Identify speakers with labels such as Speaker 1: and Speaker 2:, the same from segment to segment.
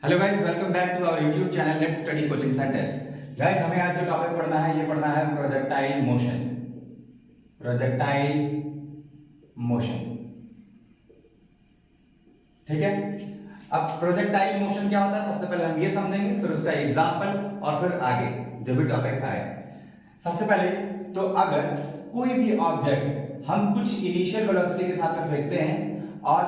Speaker 1: Hello guys, welcome back to our YouTube channel Let's Study Coaching Centre. Guys, हमें आज जो topic पढ़ना है ये पढ़ना है प्रोजेक्टाइल मोशन। प्रोजेक्टाइल मोशन, ठीक है। अब प्रोजेक्टाइल मोशन क्या होता है सबसे पहले हम ये समझेंगे, फिर उसका एग्जांपल और फिर आगे जो भी टॉपिक आए। सबसे पहले तो अगर कोई भी ऑब्जेक्ट हम कुछ इनिशियल वेलोसिटी के साथ में फेंकते हैं और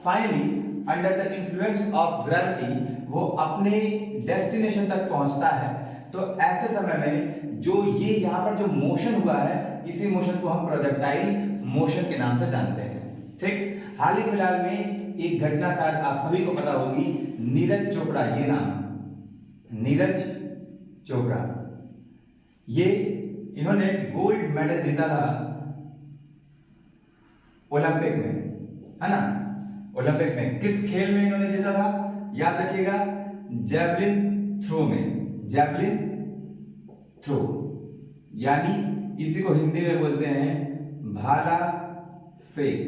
Speaker 1: finally under the influence of gravity वो अपने डेस्टिनेशन तक पहुंचता है, तो ऐसे समय में जो ये यहाँ पर जो मोशन हुआ है इसी मोशन को हम प्रोजेक्टाइल मोशन के नाम से जानते हैं, ठीक। हाल ही फिलहाल में एक घटना शायद आप सभी को पता होगी, नीरज चोपड़ा, ये नाम नीरज चोपड़ा, ये इन्होंने गोल्ड मेडल जीता था ओलंपिक में, है ना। ओलंपिक में किस खेल में इन्होंने जीता था, याद रखिएगा, जैवलिन थ्रो में। जैवलिन थ्रो यानी इसी को हिंदी में बोलते हैं भाला फेंक,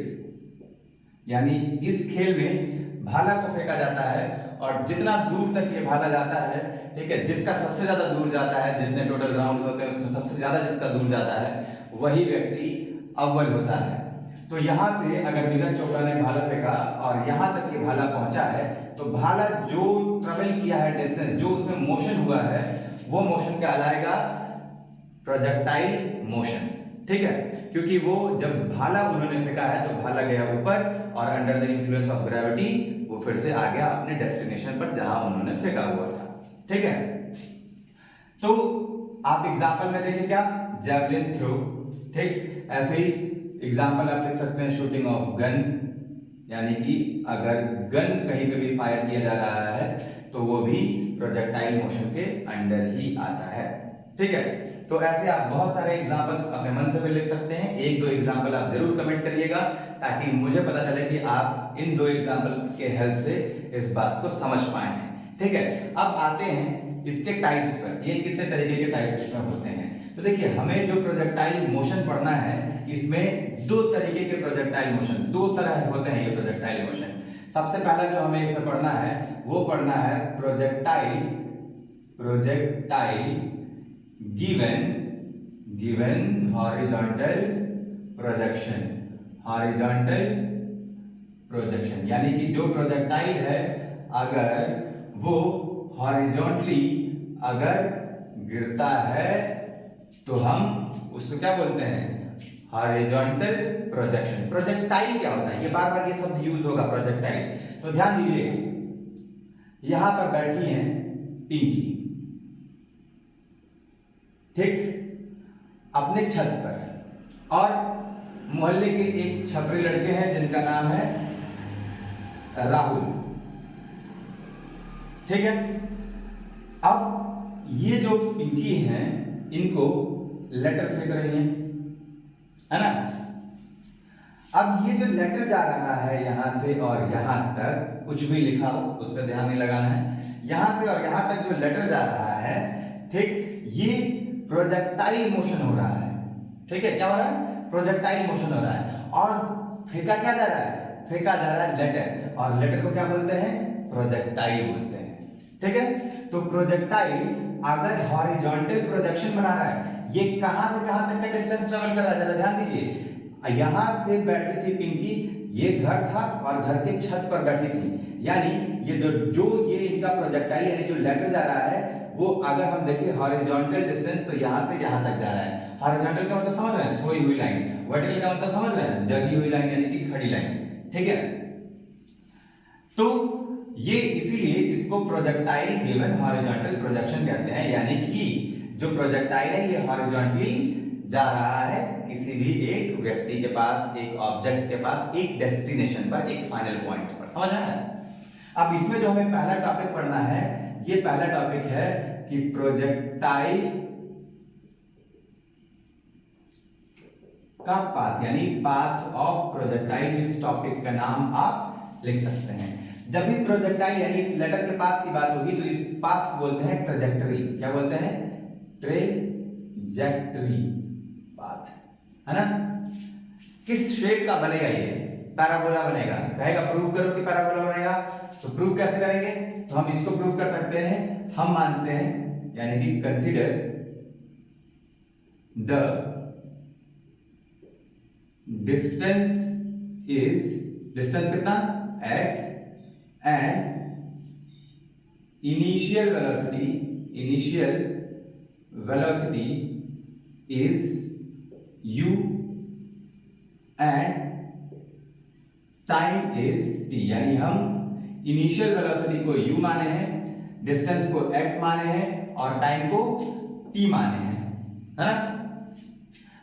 Speaker 1: यानी इस खेल में भाला को फेंका जाता है और जितना दूर तक ये भाला जाता है, ठीक है, जिसका सबसे ज्यादा दूर जाता है, जितने टोटल राउंड होते हैं उसमें सबसे ज्यादा जिसका दूर जाता है वही व्यक्ति अव्वल होता है। तो यहां से अगर नीरज चोपड़ा ने भाला फेंका और यहां तक ये भाला पहुंचा है, तो भाला जो ट्रेवल किया है डिस्टेंस, जो उसमें मोशन हुआ है, वो मोशन कहलाएगा प्रोजेक्टाइल मोशन, ठीक है। क्योंकि वो जब भाला उन्होंने फेंका है तो भाला गया ऊपर और under the influence of gravity वो फिर से आ गया अपने डेस्टिनेशन पर जहां उन्होंने फेंका हुआ था, ठीक है। तो आप एग्जांपल में देखिए क्या, जैवलिन थ्रो, ठीक। ऐसे ही एग्जाम्पल आप लिख सकते हैं शूटिंग ऑफ गन, यानी कि अगर गन कहीं पे भी फायर किया जा रहा है तो वो भी प्रोजेक्टाइल मोशन के अंडर ही आता है, ठीक है। तो ऐसे आप बहुत सारे एग्जांपल्स अपने मन से भी लिख सकते हैं। एक दो एग्जांपल आप जरूर कमेंट करिएगा ताकि मुझे पता चले कि आप इन दो एग्जांपल के हेल्प से इस बात को समझ पाए हैं, ठीक है। अब आते हैं इसके टाइप्स पर, ये कितने तरीके के टाइप्स इसमें होते हैं। तो देखिए, हमें जो प्रोजेक्टाइल मोशन पढ़ना है इसमें दो तरीके के प्रोजेक्टाइल मोशन, दो तरह होते हैं ये प्रोजेक्टाइल मोशन। सबसे पहला जो हमें इसमें पढ़ना है वो पढ़ना है प्रोजेक्टाइल गिवन हॉरिजॉन्टल प्रोजेक्शन, यानी कि जो प्रोजेक्टाइल है अगर वो हॉरिजॉन्टली अगर गिरता है तो हम उसको क्या बोलते हैं, हॉरिजॉन्टल प्रोजेक्शन। प्रोजेक्टाइल क्या होता है, ये बार बार ये शब्द यूज होगा प्रोजेक्टाइल, तो ध्यान दीजिए। यहां पर बैठी हैं पिंकी, ठीक, अपने छत पर, और मोहल्ले के एक छपरी लड़के हैं जिनका नाम है राहुल, ठीक है। अब ये जो पिंकी हैं इनको लेटर फेंक रही हैं, है ना। अब ये जो लेटर जा रहा है यहां से और यहां तक, कुछ भी लिखा हो उस पर ध्यान नहीं लगाना है, यहां से और यहां तक जो लेटर जा रहा है, ठीक, ये प्रोजेक्टाइल मोशन हो रहा है, ठीक है। क्या हो रहा है, प्रोजेक्टाइल मोशन हो रहा है। और फेंका क्या जा रहा है, फेंका जा रहा है लेटर, और लेटर को क्या बोलते हैं, प्रोजेक्टाइल बोलते हैं, ठीक है। तो प्रोजेक्टाइल अगर हॉरिजॉन्टल प्रोजेक्शन बना रहा है, ये कहां से कहां तक का डिस्टेंस ट्रेवल कर रहा है, जरा ध्यान दीजिए। यहां से बैठी थी पिंकी, ये घर था और घर के छत पर बैठी थी, यानी ये जो ये इनका प्रोजेक्टाइल यानी जो लेटर जा रहा है वो अगर हम देखें हॉरिजॉन्टल डिस्टेंस तो यहां से यहां तक जा रहा है। हॉरिजॉन्टल का मतलब समझ रहे हैं, सोई हुई लाइन। वर्टिकल का मतलब समझ रहे हैं, जगी हुई लाइन यानी कि खड़ी लाइन, ठीक है। तो ये इसीलिए इसको प्रोजेक्टाइल गिवन हॉरिजॉन्टल प्रोजेक्शन कहते हैं, यानी कि जो प्रोजेक्टाइल है ये हॉरिजॉन्टली जा रहा है किसी भी एक व्यक्ति के पास, एक ऑब्जेक्ट के पास, एक डेस्टिनेशन पर, एक फाइनल पॉइंट पर, समझ रहे हैं। अब इसमें जो हमें पहला टॉपिक पढ़ना है, ये पहला टॉपिक है कि प्रोजेक्टाइल का पाथ, यानी पाथ ऑफ प्रोजेक्टाइल। इस टॉपिक का नाम आप लिख सकते हैं। जब भी प्रोजेक्टाइल यानी इस लेटर के पाथ की बात होगी तो इस पाथ को बोलते हैं ट्रेजेक्टरी। क्या बोलते हैं, ट्रेजेक्टरी पाथ, है ना। किस शेप का बनेगा, ये पैराबोला बनेगा, कहेगा प्रूव करो कि पैराबोला बनेगा, तो प्रूव कैसे करेंगे? तो हम इसको प्रूव कर सकते हैं, हम मानते हैं यानी कि consider the distance is, distance कितना x and initial velocity is u and time is t। यानी हम इनिशियल वेलोसिटी को u माने हैं, डिस्टेंस को x माने हैं और टाइम को t माने हैं, है ना।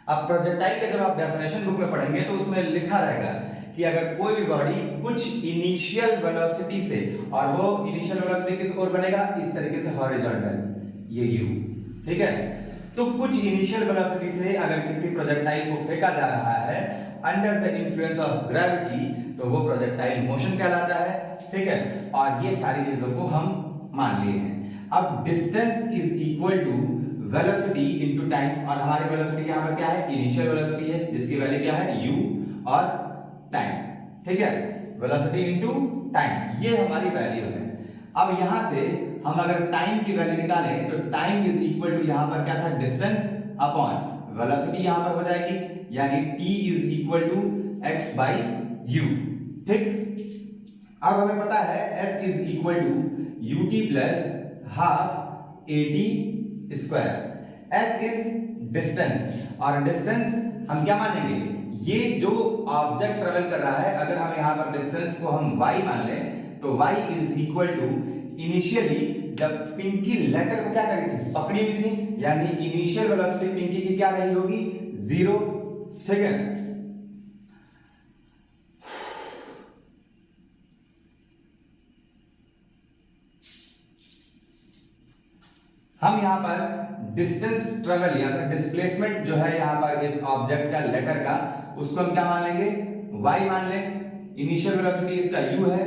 Speaker 1: अब प्रोजेक्टाइल का जब आप डेफिनेशन बुक में पढ़ेंगे तो उसमें लिखा रहेगा कि अगर कोई भी बॉडी कुछ इनिशियल वेलोसिटी से, और वो इनिशियल वेलोसिटी किस ओर बनेगा, इस तरीके से हॉरिजॉन्टल, ये u, ठीक है। तो कुछ इनिशियल वेलोसिटी से अगर किसी प्रोजेक्टाइल को फेंका जा रहा है under the influence of gravity, तो वो प्रोजेक्टाइल मोशन कहलाता है, ठीक है। और ये सारी चीजों को हम मान लिए हैं। अब distance is equal to velocity into time, और हमारी वेलोसिटी यहाँ पर क्या है, इनिशियल वेलोसिटी है, जिसकी वैल्यू क्या है u और टाइम, ठीक है। वेलोसिटी इनटू टाइम, ये हमारी वैल्यू है। अब यहां से हम अगर टाइम की वैल्यू निकालें तो टाइम इज इक्वल टू, यहां पर क्या था, डिस्टेंस अपॉन वेलोसिटी यहां पर हो जाएगी, यानी t is equal to x by u, ठीक। अब हमें पता है s is equal to ut plus half at square. s is distance, और डिस्टेंस हम क्या मानेंगे, ये जो ऑब्जेक्ट ट्रेवल कर रहा है, अगर हम यहाँ पर डिस्टेंस को हम y मान लें तो y is equal to, initially जब पिंकी लेटर को क्या करी थी, पकड़ी हुई थी, यानी इनिशियल वेलोसिटी पिंकी की क्या रही होगी, 0, ठीक है। हम यहाँ पर डिस्टेंस ट्रेवल या फिर डिस्प्लेसमेंट जो है यहाँ पर इस ऑब्जेक्ट का, लेटर का, उसको हम क्या मान लेंगे, y मान लें। इनिशियल वेलोसिटी इसका u है,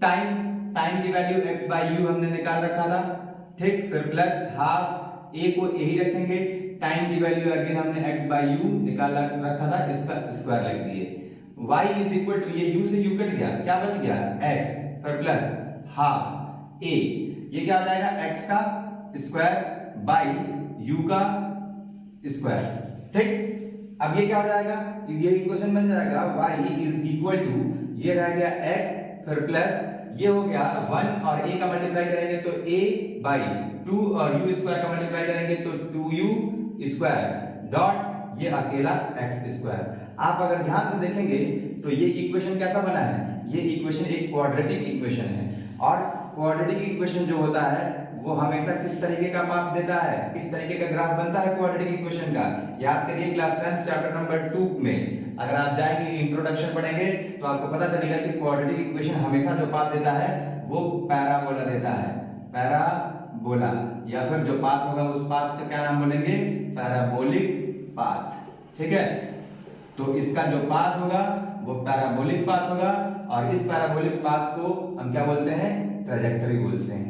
Speaker 1: टाइम की वैल्यू x बाई u हमने निकाल रखा था, ठीक। फिर प्लस हाफ a को यही रखेंगे, टाइम की वैल्यू अगेन हमने x बाई u निकाल रखा था, इसका स्क्वायर लिख दिए। y इज इक्वल टू, ये u से u कट गया, क्या बच गया, x, फिर प्लस हाफ a, ये क्या हो जाएगा, x का स्क्वायर बाई u का स्क्वायर, ठीक। अब ये क्या हो जाएगा, ये इक्वेशन बन जाएगा y इज इक्वल टू, ये रह गया x, फिर प्लस ये हो गया 1 और a का मल्टीप्लाई करेंगे तो a बाई 2 और u स्क्वायर का मल्टीप्लाई करेंगे तो 2u स्क्वायर डॉट ये अकेला x स्क्वायर। आप अगर ध्यान से देखेंगे तो ये इक्वेशन कैसा बना है, ये इक्वेशन एक क्वाड्रेटिक इक्वेशन है, और क्वाड्रेटिक इक्वेशन जो होता है वो हमेशा किस तरीके का माप देता है, किस तरीके का ग्राफ बनता है क्वाड्रेटिक इक्वेशन का। याद करिए क्लास 10 चैप्टर नंबर 2 में अगर आप जाएंगे, इंट्रोडक्शन पढ़ेंगे तो आपको पता चलेगा कि क्वाड्रेटिक इक्वेशन हमेशा जो पाथ देता है वो पैराबोला देता है, पैराबोला, या फिर जो पाथ होगा उस पाथ का क्या नाम बोलेंगे, पैराबोलिक पाथ, ठीक है। तो इसका जो पाथ होगा वो पैराबोलिक पाथ होगा, और इस पैराबोलिक पाथ को हम क्या बोलते हैं, ट्रैजेक्टरी बोलते हैं,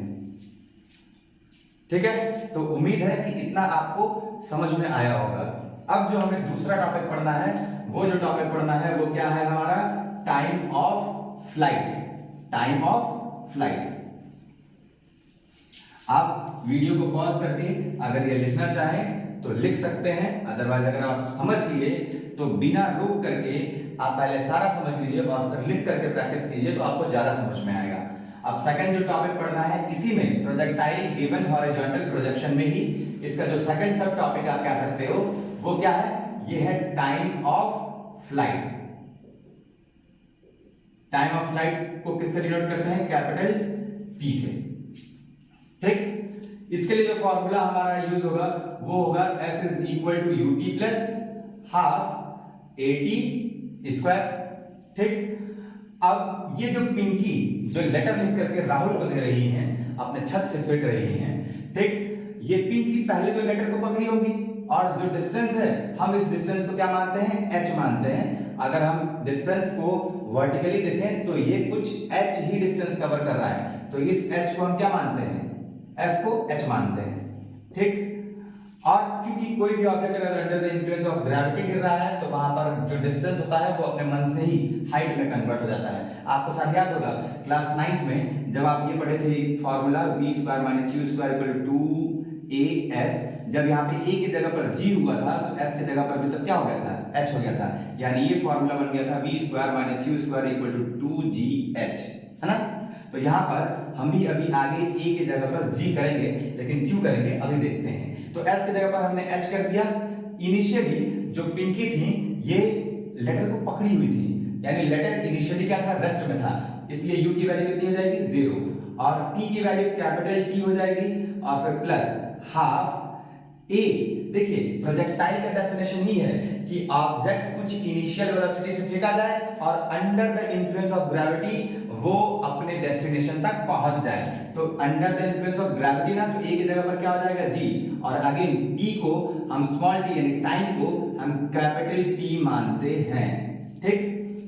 Speaker 1: ठीक है। तो उम्मीद है कि इतना आपको समझ में आया होगा। अब जो हमें दूसरा टॉपिक पढ़ना है, वो जो टॉपिक पढ़ना है वो क्या है हमारा, time of flight, time of flight. आप वीडियो को पॉज करके अगर ये लिखना चाहें तो लिख सकते हैं, अदरवाइज अगर आप समझ लिए तो बिना रोक करके आप पहले सारा समझ लीजिए और फिर लिख करके प्रैक्टिस कीजिए, तो आपको ज्यादा समझ में आएगा। अब सेकंड जो टॉपिक पढ़ना है, इसी में प्रोजेक्टाइल गिवन हॉरिजॉन्टल प्रोजेक्शन में ही इसका जो सेकंड सब टॉपिक आप कह सकते हो वो क्या है, ये है time of flight. Time of flight को किससे डिनोट करते हैं, कैपिटल T से, ठीक। इसके लिए जो फॉर्मूला हमारा यूज होगा वो होगा s is equal to ut plus half at square, ठीक। अब ये जो पिंकी जो लेटर लिख करके राहुल को दे रही हैं, अपने छत से फेंक रही हैं, ठीक। ये पिंकी पहले तो लेटर को पकड़ी होगी, और जो डिस्टेंस है हम इस डिस्टेंस को क्या मानते हैं, h मानते हैं। अगर हम डिस्टेंस को वर्टिकली देखें तो ये कुछ h ही डिस्टेंस कवर कर रहा है, तो इस h को हम क्या मानते हैं, s को h मानते हैं, ठीक। और क्योंकि कोई भी ऑब्जेक्ट अगर under the influence of gravity गिर रहा है तो वहां पर जो डिस्टेंस होता है वो अपने मन से ही हाइट में कन्वर्ट हो जाता है। आपको शायद याद होगा क्लास 9th में जब आप ये पढ़े थे फॉर्मूला v² - u² = 2as, जब यहाँ पे a की जगह पर g हुआ था तो s की जगह पर भी तब क्या हो गया था, h हो गया था, यानी ये फॉर्मूला बन गया था v² - u² = 2gh, है ना। तो यहाँ पर हम भी अभी आगे a की जगह पर g करेंगे, लेकिन क्यों करेंगे अभी देखते हैं। तो s की जगह पर हमने h कर दिया। इनिशियली जो पिंकी थी ये लेटर को पकड़ी हुई थी, यानी लेटर इनिशियली क्या था, रेस्ट में था, इसलिए u की वैल्यू कितनी हो जाएगी 0 और t की वैल्यू कैपिटल T हो जाएगी और फिर प्लस हाफ a। देखिए प्रोजेक्टाइल का डेफिनेशन ही है कि ऑब्जेक्ट कुछ इनिशियल वेलोसिटी से फेंका जाए और under the influence of gravity वो अपने डेस्टिनेशन तक पहुंच जाए। तो under the influence of gravity ना, तो a की जगह पर क्या हो जाएगा g, और अगेन t को हम स्मॉल t यानी टाइम को हम कैपिटल T मानते हैं। ठीक,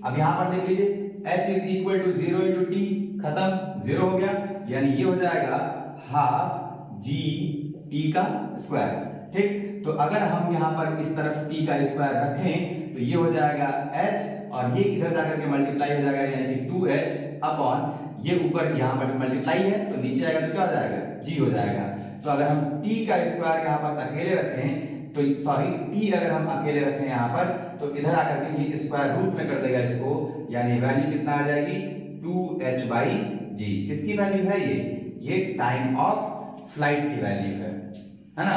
Speaker 1: अब यहां पर देख लीजिए h = 0 × t, खत्म, 0 हो गया, यानी ये हो जाएगा हाफ g t का स्क्वायर। ठीक, तो अगर हम यहाँ पर इस तरफ t का स्क्वायर रखें तो ये हो जाएगा h और ये इधर जाकर के मल्टीप्लाई हो जाएगा, यानी कि 2h अपॉन ये ऊपर यहाँ पर मल्टीप्लाई है तो नीचे आएगा तो क्या हो जाएगा, g हो जाएगा। तो अगर हम t का स्क्वायर यहाँ पर अकेले रखें तो सॉरी t अगर हम अकेले रखें यहाँ पर तो इधर आकर के ये स्क्वायर रूट में कर देगा इसको, यानी वैल्यू कितना आ जाएगी 2h/g। किसकी वैल्यू है ये टाइम ऑफ फ्लाइट की वैल्यू है ना।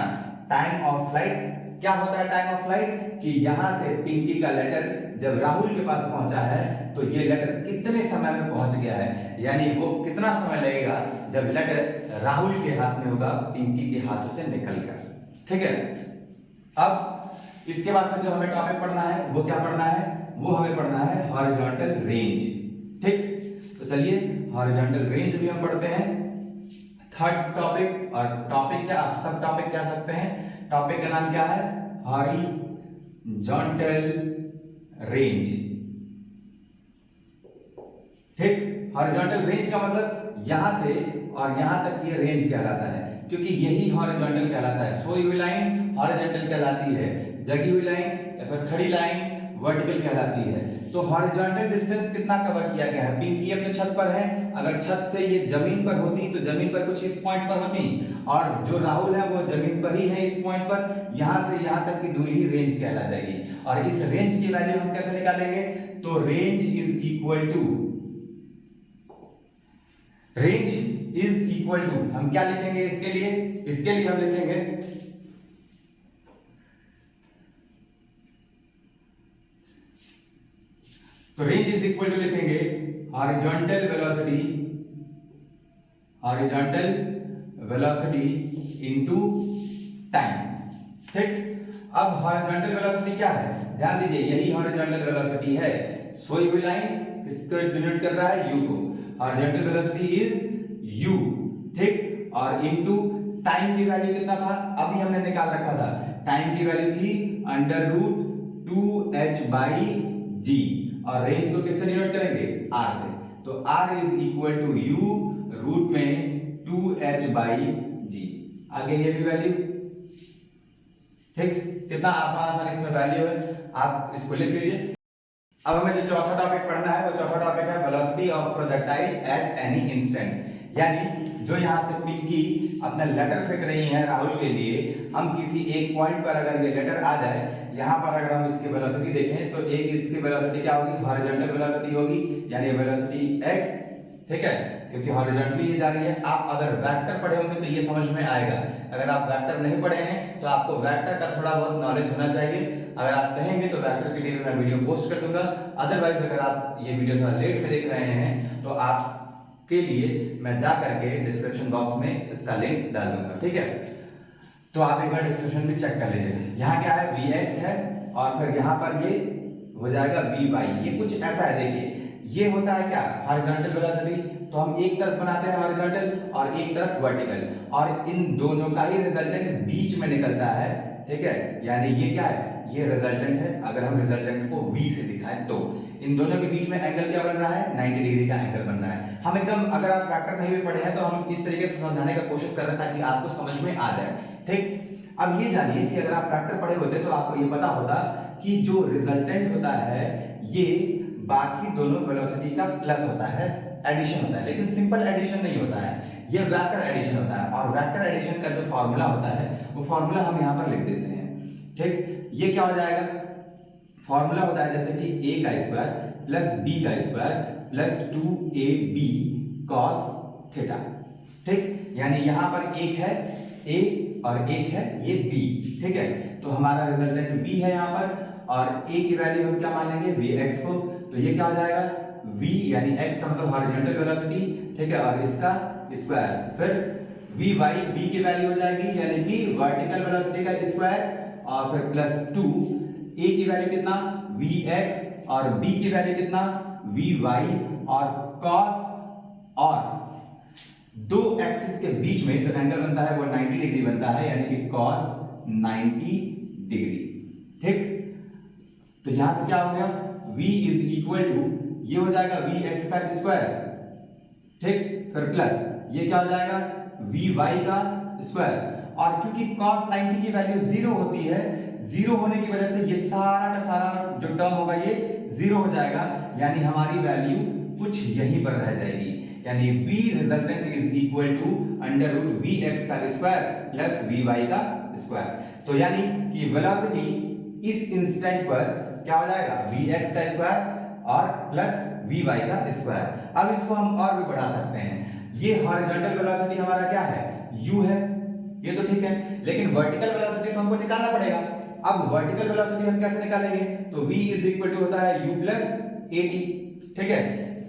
Speaker 1: टाइम ऑफ फ्लाइट क्या होता है, टाइम ऑफ फ्लाइट कि यहां से पिंकी का लेटर जब राहुल के पास पहुंचा है तो ये लेटर कितने समय में पहुंच गया है, यानी वो कितना समय लगेगा जब लेटर राहुल के हाथ में होगा पिंकी के हाथों से निकलकर। ठीक है, अब इसके बाद से जो हमें टॉपिक पढ़ना है वो क्या पढ़ना है, वो हमें पढ़ना है हॉरिजॉन्टल रेंज। ठीक, तो चलिए हॉरिजॉन्टल रेंज भी हम पढ़ते हैं। थर्ड टॉपिक, और टॉपिक क्या आप सब टॉपिक कह सकते हैं, टॉपिक का नाम क्या है, हॉरिजॉन्टल रेंज। ठीक, हॉरिजॉन्टल रेंज का मतलब यहां से और यहां तक ये रेंज कहलाता है, क्योंकि यही हॉरिजॉन्टल कहलाता है। सोई हुई लाइन हॉरिजॉन्टल कहलाती है, जगी हुई लाइन या फिर खड़ी लाइन वर्टिकल कहलाती है। तो हॉरिजॉन्टल डिस्टेंस कितना कवर किया गया है, पिंकी अपने छत पर है, अगर छत से ये जमीन पर होती तो जमीन पर कुछ इस पॉइंट पर होती, और जो राहुल है वो जमीन पर ही है इस पॉइंट पर, यहां से यहां तक की दूरी ही रेंज कहला जाएगी। और इस रेंज की वैल्यू हम कैसे निकालेंगे, तो रेंज इज इक्वल टू हम क्या लिखेंगे इसके लिए हम लिखेंगे तो रेंज इज इक्वल टू लिखेंगे हॉरिजॉन्टल वेलोसिटी इनटू टाइम। ठीक, अब हॉरिजॉन्टल वेलोसिटी क्या है, ध्यान दीजिए यही हॉरिजॉन्टल वेलोसिटी है। सोई हुई लाइन किसको डिनोट कर रहा है, u को, हॉरिजॉन्टल वेलोसिटी इज u। ठीक, और इनटू टाइम की वैल्यू कितना था, अभी हमने निकाल रखा था, टाइम की वैल्यू थी √2h/g, और रेंज को किससे डिनोट करेंगे, r से। तो r is equal to u root में 2h/g। आगे ये भी वैल्यू। ठीक, कितना आसान इसमें वैल्यू है, आप इसको लिख लीजिए। अब हमें जो चौथा टॉपिक पढ़ना है वो चौथा टॉपिक है velocity of projectile at any instant, यानी जो यहाँ से पिंकी अपना लेटर फेंक रही है राहुल के लिए, हम किसी एक पॉइंट पर अगर ये लेटर आ जाए, यहाँ पर अगर हम इसकी वेलोसिटी देखें तो एक इसकी वेलोसिटी क्या होगी, हॉरिजॉन्टल वेलोसिटी होगी, यानी वेलोसिटी x। ठीक है, क्योंकि हॉरिजॉन्टली ये जा रही है। आप अगर वेक्टर पढ़े होंगे तो ये समझ में आएगा, अगर आप वेक्टर नहीं पढ़े हैं तो आपको वेक्टर का थोड़ा बहुत नॉलेज होना चाहिए। अगर आप कहेंगे तो वेक्टर के लिए मैं वीडियो पोस्ट कर दूंगा, अदरवाइज अगर आप ये वीडियो थोड़ा लेट में देख रहे हैं तो आपके लिए मैं जा करके डिस्क्रिप्शन बॉक्स में इसका लिंक डाल दूंगा। ठीक है, तो आप एक बार डिस्क्रिप्शन में चेक कर लीजिए। यहाँ क्या है, Vx है और फिर यहाँ पर ये हो जाएगा Vy। ये कुछ ऐसा है, देखिए ये होता है क्या, हॉरिजॉन्टल वेलोसिटी, तो हम एक तरफ बनाते हैं हॉरिजॉन्टल और एक तरफ वर्टिकल, और इन दोनों का ही रिजल्टेंट बीच में निकलता है। ठीक है, यानी ये क्या है, ये रिजल्टेंट है। अगर हम रिजल्टेंट को V से दिखाएं तो इन दोनों के बीच में एंगल क्या बन रहा है, 90 डिग्री का एंगल बन रहा है। हम एकदम, अगर आप वेक्टर नहीं भी पढ़े हैं तो हम इस तरीके से समझाने का कोशिश कर रहे हैं ताकि आपको समझ में आ जाए। ठीक, अब ये जानिए कि अगर आप वेक्टर पढ़े होते तो आपको ये पता होता कि जो रिजल्टेंट होता है ये बाकी दोनों वेलोसिटी का प्लस होता है, एडिशन होता है, लेकिन सिंपल एडिशन नहीं होता है, ये वेक्टर एडिशन होता है। और वेक्टर एडिशन का जो फॉर्मूला होता है वो फॉर्मूला हम यहाँ पर लिख देते हैं। ठीक, ये क्या हो जाएगा, फॉर्मूला होता है जैसे कि a का स्क्वायर प्लस b का square plus 2ab cos theta. ठीक, यानी यहाँ पर एक है a और एक है ये b। ठीक है, तो हमारा रिजल्टेंट b है यहाँ पर, और a की वैल्यू हम क्या मान लेंगे, vx को, तो ये क्या हो जाएगा v यानी x का मतलब हॉरिजॉन्टल वेलोसिटी, ठीक है, और इसका स्क्वायर, फिर vy b की वैल्यू हो जाएगी यानी कि वर्टिकल वेलोसिटी का स्क्वायर, और फिर प्लस 2 a की वैल्यू कितना vx और b की वैल्यू कितना vy, और cos, और दो एक्सिस के बीच में जो एंगल बनता है वो 90 डिग्री बनता है यानी कि cos 90 डिग्री। ठीक, तो यहां से क्या हो गया, v इज इक्वल टू, ये हो जाएगा vx का स्क्वायर, ठीक, फिर प्लस ये क्या हो जाएगा vy का स्क्वायर, और क्योंकि cos 90 की वैल्यू 0 होती है, 0 होने की वजह से ये सारा का सारा जो टर्म होगा ये 0 हो जाएगा, यानी हमारी वैल्यू कुछ यहीं पर रह जाएगी, यानी v resultant is equal to under root vx का स्क्वायर प्लस vy का स्क्वायर। तो यानी कि वेलोसिटी इस इंस्टेंट पर क्या हो जाएगा vx का स्क्वायर और प्लस vy का स्क्वायर। अब इसको हम और भी बढ़ा सकते हैं, ये हॉरिजॉन्टल वेलोसिटी हमारा क्या है u है, ये तो ठीक है, लेकिन वर्टिकल वेलोसिटी तो हमको निकालना पड़ेगा। अब वर्टिकल वेलोसिटी हम कैसे निकालेंगे, तो v इज इक्वल टू होता है u प्लस at। ठीक है,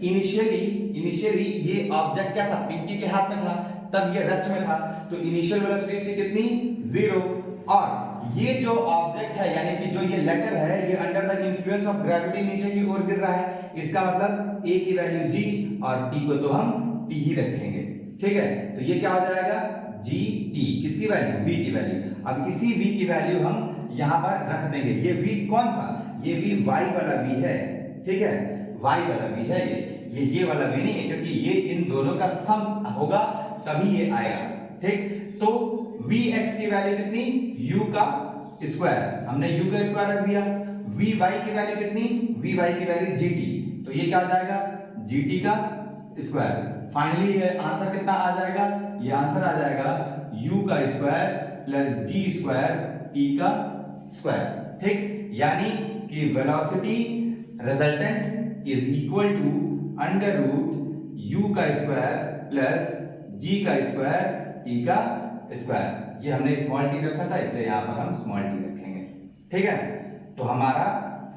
Speaker 1: इनिशियली ये ऑब्जेक्ट क्या था, पिंकी के हाथ में था, तब ये रेस्ट में था, तो इनिशियल वेलोसिटी इसकी कितनी 0, और ये जो ऑब्जेक्ट है यानी कि जो ये लेटर है ये under the influence of gravity नीचे की ओर गिर रहा है, इसका मतलब a की वैल्यू g और t को तो हम t ही रखेंगे। ठीक है, तो ये क्या हो जाएगा gt, किसकी वैल्यू v की वैल्यू। अब इसी v की वैल्यू हम यहां पर रख देंगे, ये v कौन सा, ये v y वाला v है, ठीक है, y वाला v है, ये वाला v नहीं है, क्योंकि ये इन दोनों का सम होगा तभी ये आएगा। ठीक, तो vx की वैल्यू कितनी, u का स्क्वायर, हमने u का स्क्वायर रख दिया, vy की वैल्यू कितनी, vy की वैल्यू gt, तो ये क्या हो जाएगा gt का स्क्वायर। फाइनली ये आंसर कितना आ जाएगा, ये आंसर आ जाएगा u का square plus g square t का स्क्वायर। ठीक, यानी कि velocity resultant is equal to under root u का स्क्वायर प्लस g का स्क्वायर t का स्क्वायर। ये हमने स्मॉल t रखा था इसलिए यहाँ पर हम स्मॉल t रखेंगे। ठीक है, तो हमारा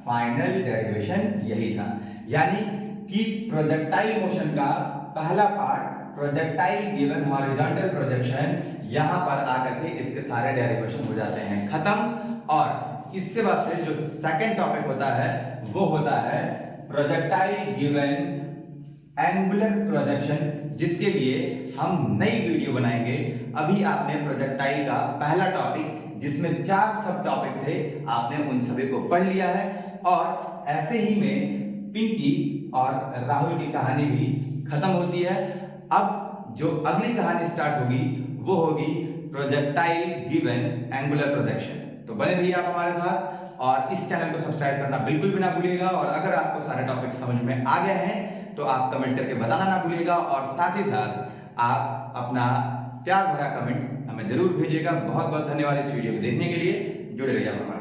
Speaker 1: फाइनल डेरिवेशन यही था, यानी कि प्रोजेक्टाइल मोशन का पहला part projectile given horizontal projection, यहाँ पर आकर के इसके सारे डेरिवेशन हो जाते हैं खत्म। और इससे बाद से जो सेकंड टॉपिक होता है वो होता है प्रोजेक्टाइल गिवन एंगुलर प्रोजेक्शन, जिसके लिए हम नई वीडियो बनाएंगे। अभी आपने प्रोजेक्टाइल का पहला टॉपिक जिसमें 4 सब टॉपिक थे, आपने उन सभी को पढ़ लिया है, और ऐसे ही में पिंकी और राहुल की कहानी भी खत्म होती है। अब जो अगली कहानी स्टार्ट होगी वो होगी प्रोजेक्टाइल गिवन एंगुलर प्रोजेक्शन। तो बने रहिए आप हमारे साथ, और इस चैनल को सब्सक्राइब करना बिल्कुल भी ना भूलिएगा। और अगर आपको सारे टॉपिक समझ में आ गए हैं तो आप कमेंट करके बताना ना भूलिएगा, और साथ ही साथ आप अपना प्यार भरा कमेंट हमें जरूर भेजिएगा। बहुत बहुत धन्यवाद इस वीडियो को देखने के लिए, जुड़े रहिए आप हमारे